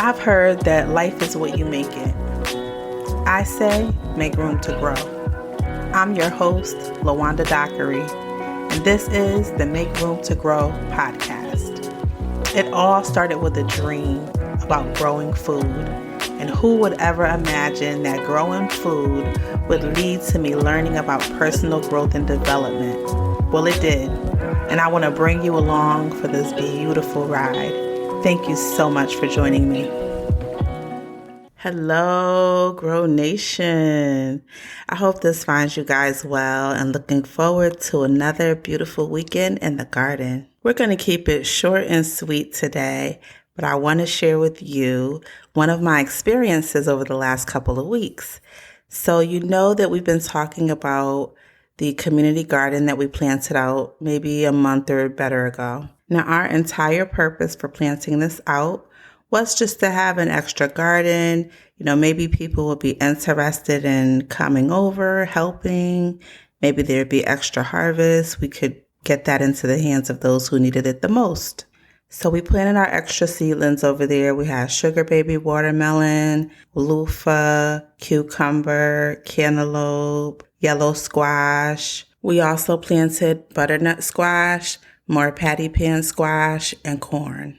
I've heard that life is what you make it. I say make room to grow. I'm your host, LaWanda Dockery, and this is the Make Room to Grow podcast. It all started with a dream about growing food, and who would ever imagine that growing food would lead to me learning about personal growth and development? Well, it did, and I want to bring you along for this beautiful ride. Thank you so much for joining me. Hello, Grow Nation. I hope this finds you guys well and looking forward to another beautiful weekend in the garden. We're going to keep it short and sweet today, but I want to share with you one of my experiences over the last couple of weeks. So you know that we've been talking about the community garden that we planted out maybe a month or better ago. Now, our entire purpose for planting this out was just to have an extra garden. You know, maybe people would be interested in coming over, helping. Maybe there'd be extra harvest. We could get that into the hands of those who needed it the most. So we planted our extra seedlings over there. We had sugar baby watermelon, loofah, cucumber, cantaloupe, yellow squash. We also planted butternut squash, more patty pan squash, and corn.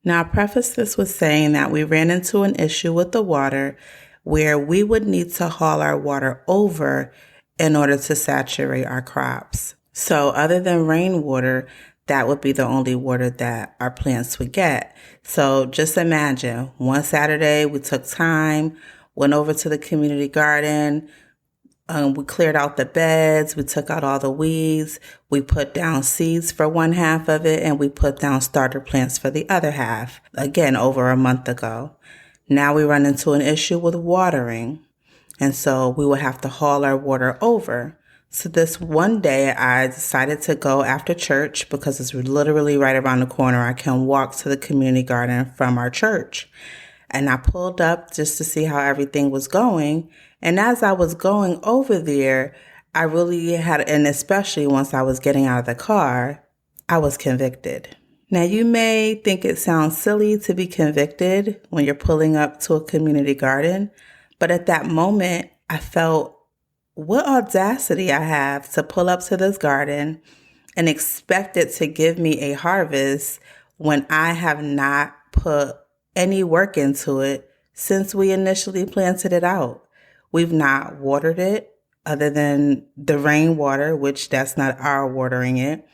Now, I preface this with saying that we ran into an issue with the water where we would need to haul our water over in order to saturate our crops. So other than rainwater, that would be the only water that our plants would get. So just imagine, one Saturday we took time, went over to the community garden. We cleared out the beds, we took out all the weeds, we put down seeds for one half of it, and we put down starter plants for the other half, again, over a month ago. Now we run into an issue with watering, and so we will have to haul our water over. So this one day, I decided to go after church because it's literally right around the corner. I can walk to the community garden from our church. And I pulled up just to see how everything was going. And as I was going over there, I really had, and especially once I was getting out of the car, I was convicted. Now, you may think it sounds silly to be convicted when you're pulling up to a community garden, but at that moment, I felt what audacity I have to pull up to this garden and expect it to give me a harvest when I have not put any work into it since we initially planted it out. We've not watered it other than the rainwater, which that's not our watering it.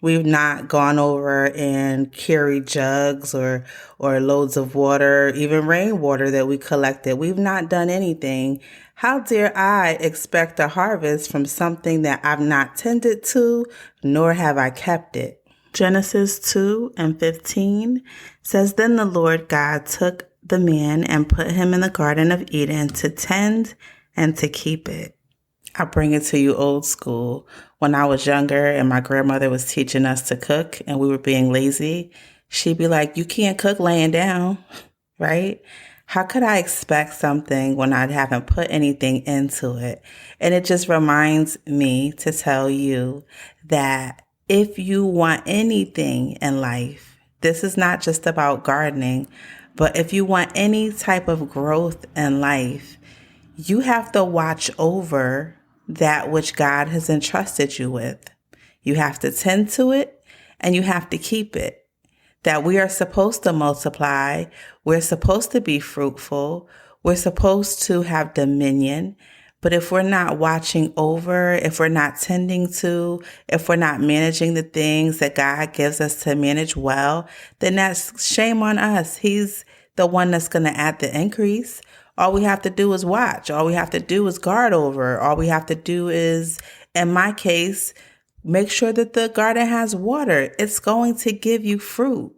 We've not gone over and carried jugs or loads of water, even rainwater that we collected. We've not done anything. How dare I expect a harvest from something that I've not tended to, nor have I kept it? Genesis 2:15 says, "Then the Lord God took the man and put him in the Garden of Eden to tend and to keep it." I bring it to you old school. When I was younger and my grandmother was teaching us to cook and we were being lazy, she'd be like, "You can't cook laying down," right? How could I expect something when I haven't put anything into it? And it just reminds me to tell you that if you want anything in life, this is not just about gardening, but if you want any type of growth in life, you have to watch over that which God has entrusted you with. You have to tend to it and you have to keep it. That we are supposed to multiply, we're supposed to be fruitful, we're supposed to have dominion. But if we're not watching over, if we're not tending to, if we're not managing the things that God gives us to manage well, then that's shame on us. He's the one that's going to add the increase. All we have to do is watch. All we have to do is guard over. All we have to do is, in my case, make sure that the garden has water. It's going to give you fruit.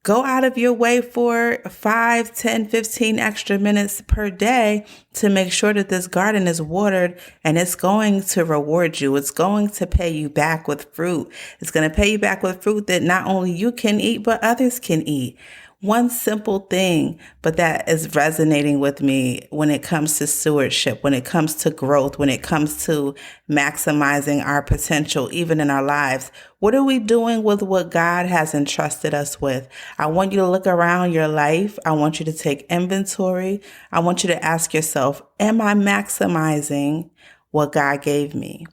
Go out of your way for 5, 10, 15 extra minutes per day to make sure that this garden is watered, and it's going to reward you. It's going to pay you back with fruit. It's going to pay you back with fruit that not only you can eat, but others can eat. One simple thing, but that is resonating with me when it comes to stewardship, when it comes to growth, when it comes to maximizing our potential, even in our lives. What are we doing with what God has entrusted us with? I want you to look around your life. I want you to take inventory. I want you to ask yourself, am I maximizing what God gave me?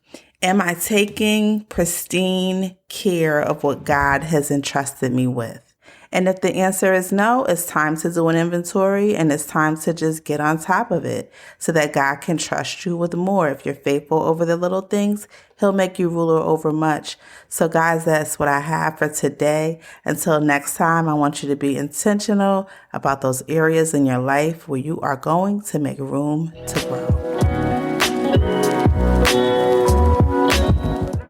Am I taking pristine care of what God has entrusted me with? And if the answer is no, it's time to do an inventory and it's time to just get on top of it so that God can trust you with more. If you're faithful over the little things, He'll make you ruler over much. So guys, that's what I have for today. Until next time, I want you to be intentional about those areas in your life where you are going to make room to grow.